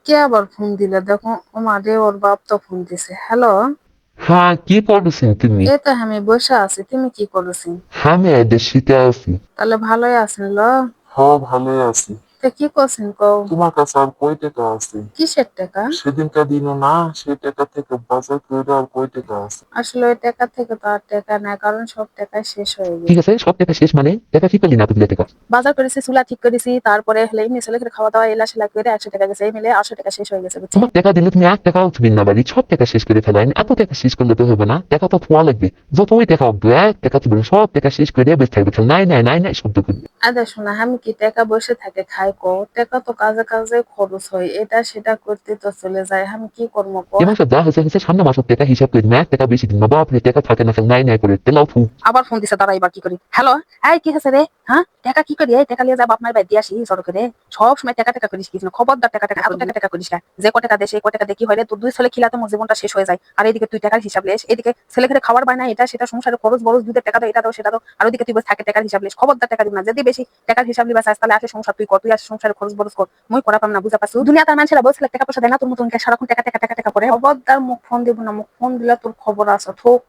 কে আবার ফোন দিলে দেখো? ও মা রে, ওর বাপ তো ফোন দিছে। হ্যালো। হ্যাঁ, কি করতেছেন তুমি? এই তো আমি বসে আছি, তুমি কি করছি? আমি এদের শীতে আছি। তাহলে ভালোই আছেন ল? হ্যাঁ, ভালোই আছি। তা কি করছেন কও? তোমার কাছে আর কয় টাকা আছে? কিসের টাকা? সেদিনকার দিনও না, সেই টাকা থেকে বাজার করে আর কয় টাকা আছে? আসলে ওই টাকা থেকে তো আর টাকা নাই, কারণ সব টাকা শেষ হয়ে ঠিক গেছে। আছে, সব টাকা শেষ মানে টাকা কি করলি না তুই টাকা? বাজার করেছি, চুলা ঠিক করেছি, তারপরে হলে এমনি ছেলেকে খাওয়া দাওয়া এলা সেলা করে 100 টাকা গেছে, এই মিলে 800 টাকা শেষ হয়ে গেছে, বুঝছেন? তোমার টাকা দিলে তুমি এক টাকাও তুমি না বাড়ি সব টাকা শেষ করে ফেলাই এত টাকা শেষ করলে তো হবে না, টাকা তো থোয়া লাগবে। যতই টাকা হবে এক টাকা তুমি সব টাকা শেষ করে বেশ থাকবে, নাই নাই নাই নাই শব্দ করবে। আরে শোনা, আমি কি টাকা বসে থাকে খাই কো? টাকা তো কাজে কাজে খরচ হয়, এটা সেটা করতে তো চলে যায়, আমি কি করবো কো? এ মাসে যা হয়েছে হয়েছে, সামনে মাসের টাকা হিসাব করে তুমি এক টাকা বেশি দিন না, বাপরে টাকা থাকে না নাই নাই করে তেলাও ফু। আবার ফোন দিছে, দাঁড়া এবার কি করি। হ্যালো। এই কি হয়েছে রে? হ্যাঁ, টাকা কি করি? এই টাকা নিয়ে যা বাপ মায়ের বাড়ি দিয়ে আসি সড়কে রে। সব সময় টাকা টাকা করিস কিছু না, খবরদার টাকা টাকা এত টাকা টাকা করিস না। যে ক টাকা দে সেই ক টাকা দিয়ে কি হয় রে, তোর দুই ছেলে খিলাতে মোর জীবনটা শেষ হয়ে যায়, আর এদিকে তুই টাকার হিসাব লেস, এদিকে ছেলে খেলে খাওয়ার বায়না, এটা সেটা সংসারে খরচ বরচ, দুধের টাকা দাও, এটা দাও সেটা দাও, আর ওদিকে তুই বসে থাকে টাকার হিসাব লেস। খবরদার টাকা দিব না, যদি বেশি টাকার হিসাব লিবা চাস তাহলে আসে সংসার তুই কর, তুই আসে সংসারে খরচ বরচ কর, মুই করা পাম না, বুঝা পাচ্ছ? দুনিয়া তার মানুষেরা বলছিল টাকা পয়সা দেয় না, তোর মতন সারাক্ষণ টাকা টাকা টাকা টাকা করে। খবরদার মুখ ফোন দিব না, মুখ ফোন দিলে তোর খবর আছে। থোক।